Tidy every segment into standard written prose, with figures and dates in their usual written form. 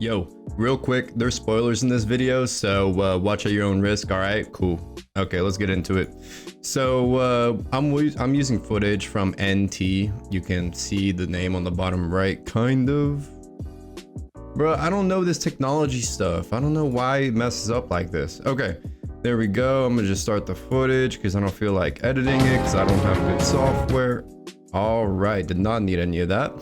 Yo, real quick, there's spoilers in this video, so watch at your own risk. All right, cool. Okay, let's get into it. So I'm using footage from NT. You can see the name on the bottom right, kind of. Bro, I don't know this technology stuff. I don't know why it messes up like this. Okay, there we go. I'm gonna just start the footage because I don't feel like editing it because I don't have good software. All right, did not need any of that.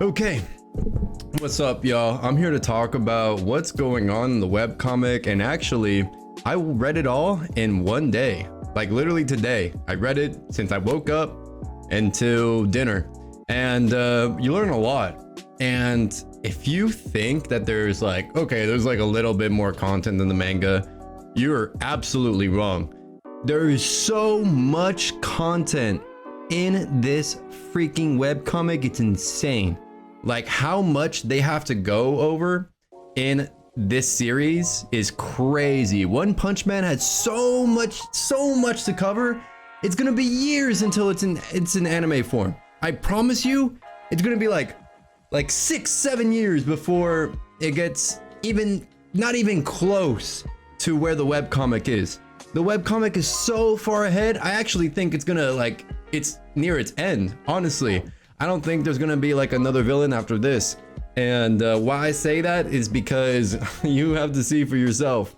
Okay. What's up, y'all? I'm here to talk about what's going on in the webcomic, and actually I read it all in one day, like literally today. I read it since I woke up until dinner, and you learn a lot. And if you think that there's like, okay, there's like a little bit more content than the manga, you're absolutely wrong. There is so much content in this freaking webcomic, it's insane. Like how much they have to go over in this series is crazy. One Punch Man has so much to cover. It's gonna be years until it's in anime form. I promise you, it's gonna be like 6-7 years before it gets not even close to where the webcomic is. The webcomic is so far ahead. I actually think it's gonna it's near its end, honestly. I don't think there's gonna be like another villain after this. And why I say that is because you have to see for yourself.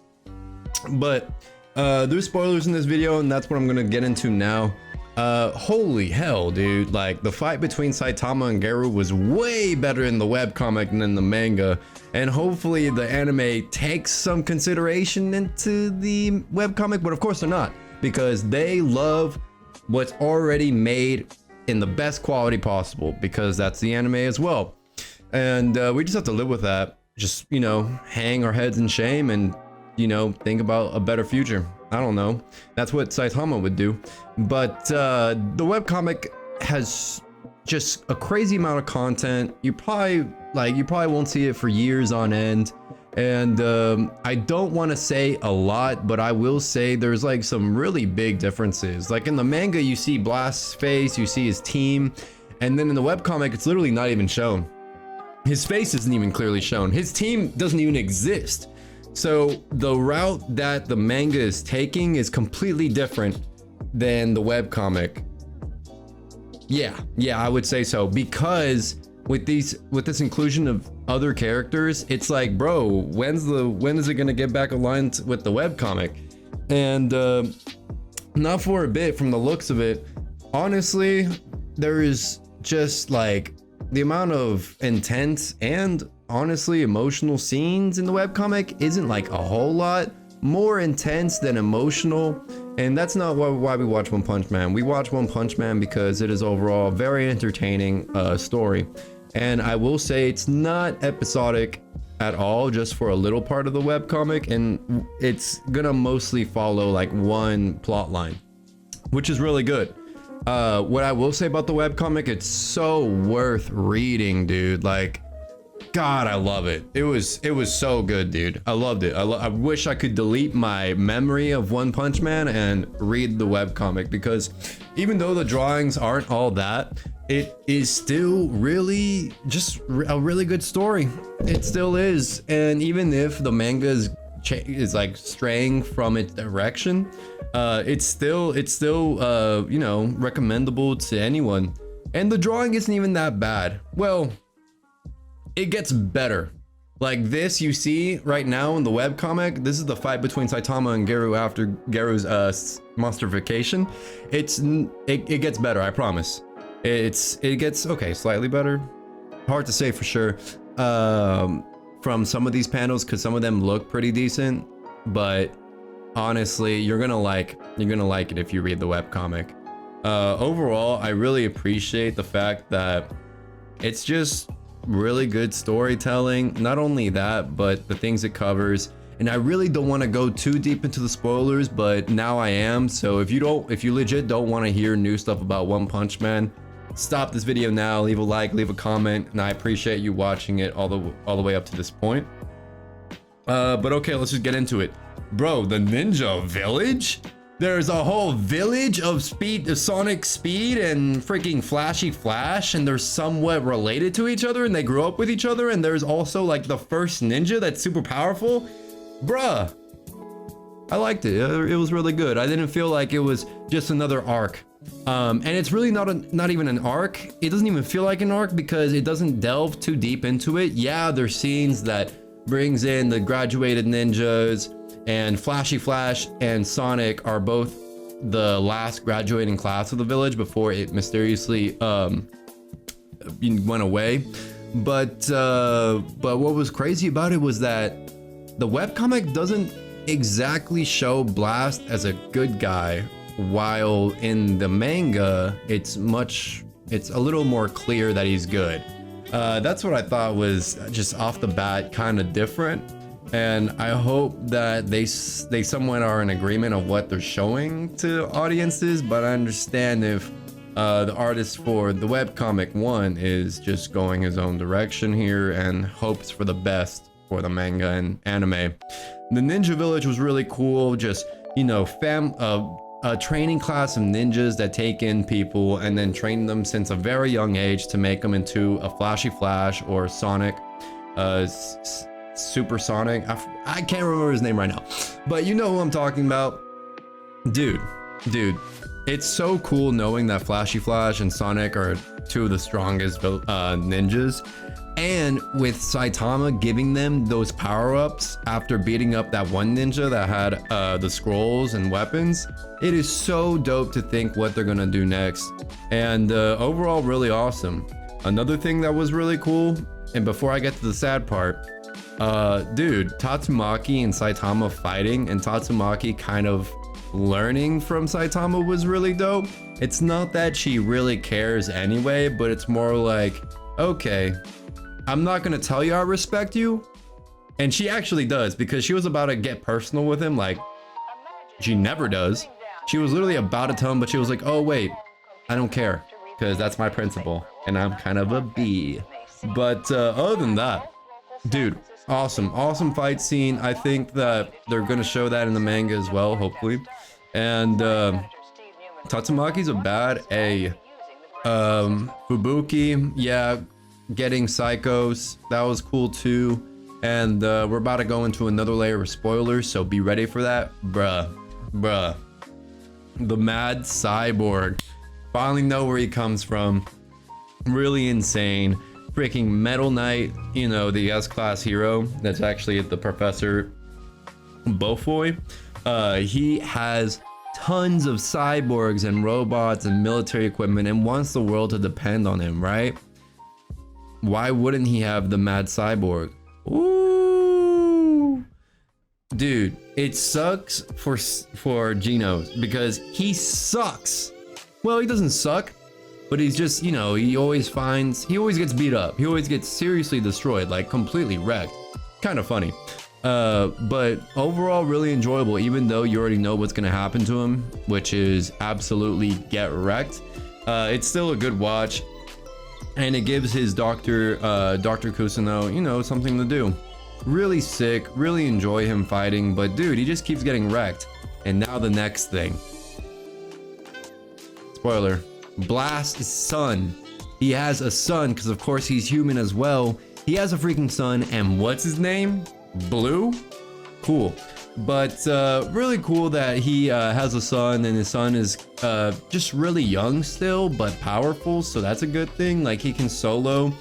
But there's spoilers in this video, and that's what I'm gonna get into now. Holy hell, dude. Like the fight between Saitama and Geru was way better in the webcomic than in the manga. And hopefully the anime takes some consideration into the webcomic, but of course they're not, because they love what's already made in the best quality possible, because that's the anime as well. And we just have to live with that. Just, you know, hang our heads in shame and, you know, think about a better future. I don't know. That's what Saitama would do. But the webcomic has just a crazy amount of content. You probably won't see it for years on end. And I don't want to say a lot, but I will say there's like some really big differences. Like in the manga, you see Blast's face, you see his team, and then in the webcomic, it's literally not even shown. His face isn't even clearly shown. His team doesn't even exist. So the route that the manga is taking is completely different than the webcomic. Yeah, I would say so, because with this inclusion of other characters, it's like, bro, when is it gonna get back aligned with the webcomic? And not for a bit, from the looks of it, honestly, there is just like the amount of intense and honestly emotional scenes in the webcomic isn't like a whole lot more intense than emotional. And that's not why we watch One Punch Man. We watch One Punch Man because it is overall a very entertaining story. And I will say it's not episodic at all, just for a little part of the webcomic, and it's gonna mostly follow like one plot line, which is really good. What I will say about the webcomic, it's so worth reading, dude. Like, God, I love it. It was so good, dude. I loved it. I wish I could delete my memory of One Punch Man and read the webcomic, because even though the drawings aren't all that, it is still really just a really good story. It still is. And even if the manga is like straying from its direction, it's still you know, recommendable to anyone. And the drawing isn't even that bad. Well, it gets better. Like this you see right now in the webcomic, this is the fight between Saitama and Geru after Geru's monsterification. It gets better, I promise. It gets, okay, slightly better. Hard to say for sure from some of these panels, because some of them look pretty decent, but honestly, you're gonna like it if you read the webcomic. Overall, I really appreciate the fact that it's just really good storytelling. Not only that, but the things it covers. And I really don't want to go too deep into the spoilers, but now I am. So if you legit don't want to hear new stuff about One Punch Man, stop this video now, leave a like, leave a comment, and I appreciate you watching it all the way up to this point. But okay, let's just get into it. Bro, the ninja village? there's a whole village of Sonic Speed and freaking Flashy Flash, and they're somewhat related to each other and they grew up with each other, and there's also like the first ninja that's super powerful. Bruh, I liked it. It was really good. I didn't feel like it was just another arc. And it's really not even an arc. It doesn't even feel like an arc because it doesn't delve too deep into it. Yeah, there's scenes that brings in the graduated ninjas, and Flashy Flash and Sonic are both the last graduating class of the village before it mysteriously went away. But what was crazy about it was that the webcomic doesn't exactly show Blast as a good guy, while in the manga it's a little more clear that he's good. That's what I thought was just off the bat kind of different, and I hope that they somewhat are in agreement of what they're showing to audiences. But I understand if the artist for the webcomic one is just going his own direction here and hopes for the best for the manga and anime. The Ninja Village was really cool. Just, you know, a training class of ninjas that take in people and then train them since a very young age to make them into a Flashy Flash or Sonic, Super Sonic. I can't remember his name right now, but you know who I'm talking about. Dude, it's so cool knowing that Flashy Flash and Sonic are two of the strongest ninjas. And with Saitama giving them those power-ups after beating up that one ninja that had the scrolls and weapons, it is so dope to think what they're gonna do next. And overall, really awesome. Another thing that was really cool, and before I get to the sad part, dude, Tatsumaki and Saitama fighting, and Tatsumaki kind of learning from Saitama was really dope. It's not that she really cares anyway, but it's more like, okay, I'm not gonna tell you I respect you. And she actually does, because she was about to get personal with him, like she never does. She was literally about to tell him, but she was like, oh wait, I don't care, because that's my principle and I'm kind of a B. But other than that, dude, awesome fight scene. I think that they're gonna show that in the manga as well, hopefully. And Tatsumaki's a bad A. Fubuki, yeah, getting Psychos, that was cool too. And we're about to go into another layer of spoilers, so be ready for that. Bruh, the Mad Cyborg, finally know where he comes from. Really insane. Freaking Metal Knight, you know, the S-class hero that's actually the Professor Bofoy. He has tons of cyborgs and robots and military equipment and wants the world to depend on him, right? Why wouldn't he have the Mad Cyborg? Ooh, dude, it sucks for Genos because he sucks. Well, he doesn't suck, but he's just, you know, he always gets beat up. He always gets seriously destroyed, like completely wrecked. Kind of funny. But overall really enjoyable, even though you already know what's gonna happen to him, which is absolutely get wrecked. It's still a good watch. And it gives his Dr. Kusuno, you know, something to do. Really sick, really enjoy him fighting, but dude, he just keeps getting wrecked. And now the next thing. Spoiler, Blast's son. He has a son, because of course he's human as well. He has a freaking son, and what's his name? Blue? Cool. But really cool that he has a son, and his son is just really young still, but powerful, so that's a good thing. Like, he can solo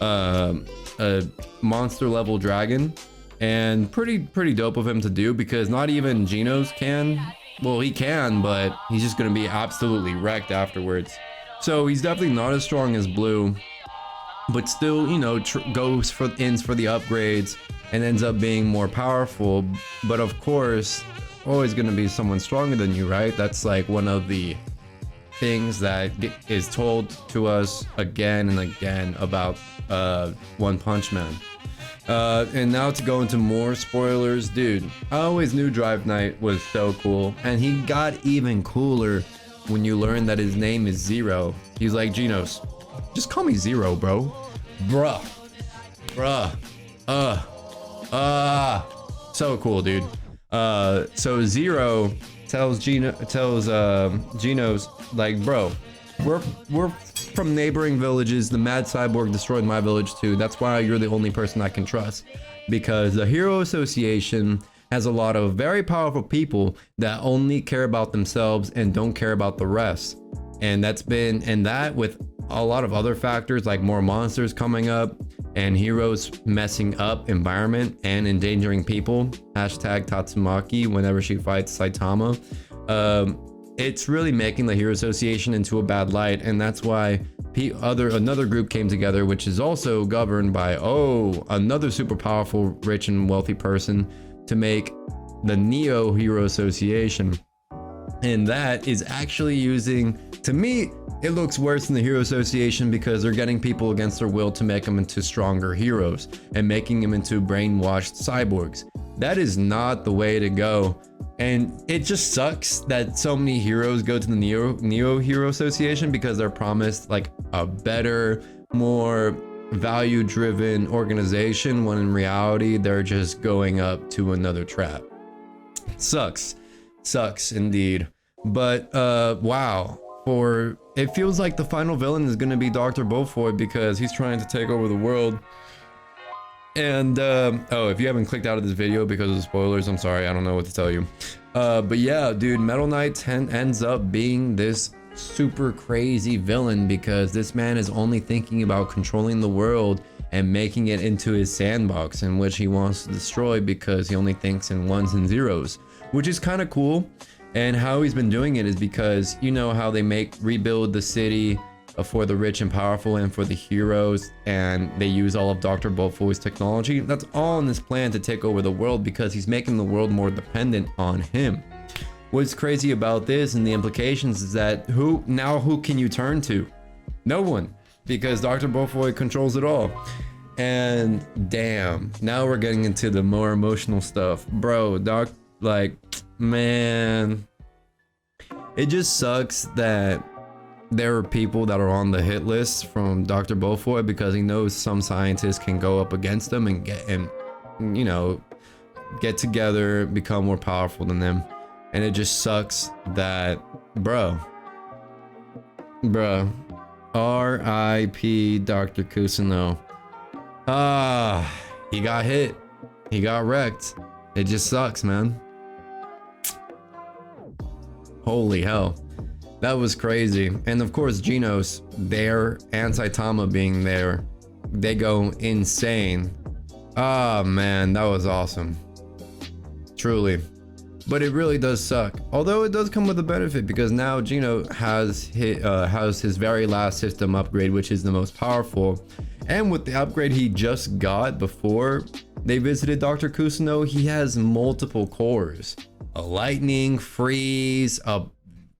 a monster level dragon, and pretty dope of him to do, because not even Genos can. Well, he can, but he's just gonna be absolutely wrecked afterwards. So he's definitely not as strong as Blue, but still, you know, goes for the upgrades and ends up being more powerful. But of course, always gonna be someone stronger than you, right? That's like one of the things that is told to us again and again about One Punch Man. And now to go into more spoilers, dude, I always knew Drive Knight was so cool, and he got even cooler when you learn that his name is Zero. He's like, Genos, just call me Zero, bro. Bruh. So cool, dude. So Zero tells Genos like, bro, we're from neighboring villages. The mad cyborg destroyed my village too. That's why you're the only person I can trust, because the Hero Association has a lot of very powerful people that only care about themselves and don't care about the rest. And that with a lot of other factors like more monsters coming up and heroes messing up environment and endangering people. Hashtag Tatsumaki whenever she fights Saitama. It's really making the Hero Association into a bad light, and that's why another group came together, which is also governed by another super powerful, rich and wealthy person, to make the Neo Hero Association. And that is actually using, to me, it looks worse than the Hero Association because they're getting people against their will to make them into stronger heroes and making them into brainwashed cyborgs. That is not the way to go. And it just sucks that so many heroes go to the Neo Hero Association because they're promised like a better, more value-driven organization, when in reality they're just going up to another trap. Sucks indeed. But wow, it feels like the final villain is going to be Dr. Beaufoy because he's trying to take over the world. And if you haven't clicked out of this video because of spoilers, I'm sorry, I don't know what to tell you. But yeah, dude, Metal Knight ends up being this super crazy villain because this man is only thinking about controlling the world and making it into his sandbox in which he wants to destroy, because he only thinks in ones and zeros, which is kind of cool. And how he's been doing it is because, you know how they rebuild the city for the rich and powerful and for the heroes, and they use all of Dr. Beaufoy's technology. That's all in this plan to take over the world because he's making the world more dependent on him. What's crazy about this and the implications is that who can you turn to? No one, because Dr. Beaufoy controls it all. And damn, now we're getting into the more emotional stuff. Bro, man, it just sucks that there are people that are on the hit list from Dr. Beaufoy because he knows some scientists can go up against them and get together, become more powerful than them. And it just sucks that, bro, R.I.P. Dr. Kusuno. He got hit. He got wrecked. It just sucks, man. Holy hell. That was crazy. And of course, Genos there and Saitama being there, they go insane. Man, that was awesome. Truly. But it really does suck. Although it does come with a benefit because now Geno has his very last system upgrade, which is the most powerful. And with the upgrade he just got before they visited Dr. Kusuno, he has multiple cores. A lightning, freeze, a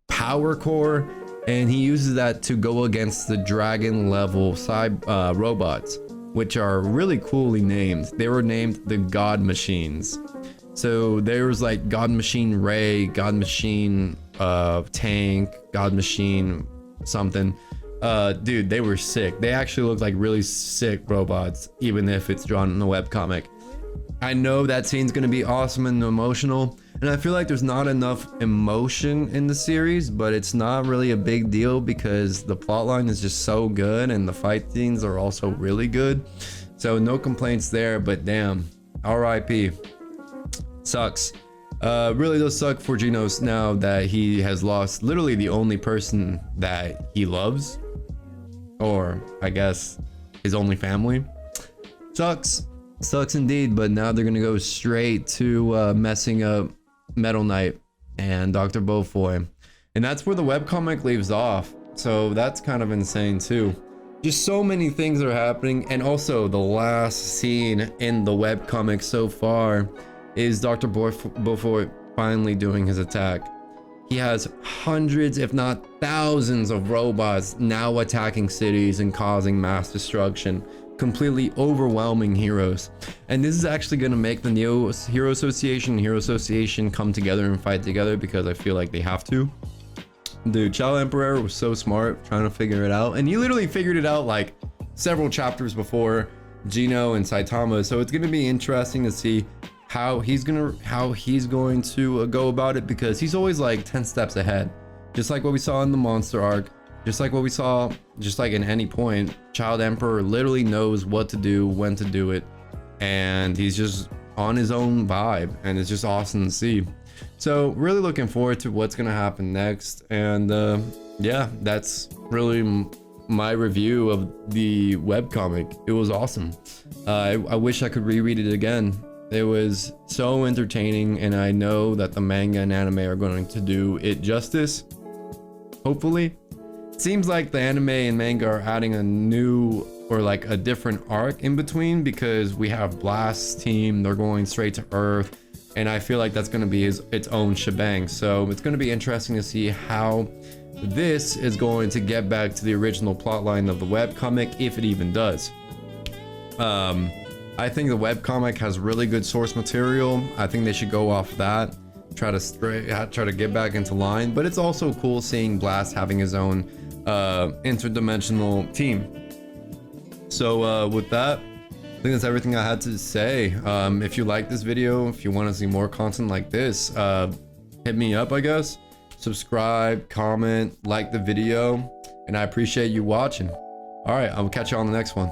power core, and he uses that to go against the dragon level robots, which are really coolly named. They were named the God Machines. So there was like God Machine Ray, God Machine Tank, God Machine something. Dude, they were sick. They actually look like really sick robots, even if it's drawn in a webcomic. I know that scene's gonna be awesome and emotional, and I feel like there's not enough emotion in the series, but it's not really a big deal because the plotline is just so good and the fight scenes are also really good. So no complaints there, but damn, RIP. Sucks. Really does suck for Genos now that he has lost literally the only person that he loves, or I guess his only family. Sucks indeed. But now they're gonna go straight to messing up Metal Knight and Dr. Beaufoy, and that's where the webcomic leaves off. So that's kind of insane too. Just so many things are happening, and also the last scene in the webcomic so far is Dr. Beaufoy finally doing his attack. He has hundreds, if not thousands, of robots now attacking cities and causing mass destruction, completely overwhelming heroes. And this is actually going to make the Neo Hero Association come together and fight together, because I feel like they have to. Dude, Chao Emperor was so smart trying to figure it out, and he literally figured it out like several chapters before Geno and Saitama. So it's going to be interesting to see how he's going to go about it, because he's always like 10 steps ahead, just like what we saw in the monster arc, just like what we saw, just like in any point. Child Emperor literally knows what to do, when to do it, and he's just on his own vibe, and it's just awesome to see. So really looking forward to what's gonna happen next. And yeah, that's really my review of the webcomic. It was awesome. I wish I could reread it again. It was so entertaining, and I know that the manga and anime are going to do it justice, hopefully. It seems like the anime and manga are adding a new, or like a different arc in between, because we have Blast's team, they're going straight to Earth, and I feel like that's going to be its own shebang. So it's going to be interesting to see how this is going to get back to the original plotline of the webcomic, if it even does. I think the webcomic has really good source material. I think they should go off that, try to get back into line. But it's also cool seeing Blast having his own interdimensional team. So with that, I think that's everything I had to say. If you like this video, if you want to see more content like this, hit me up, I guess. Subscribe, comment, like the video, and I appreciate you watching. All right, I'll catch you on the next one.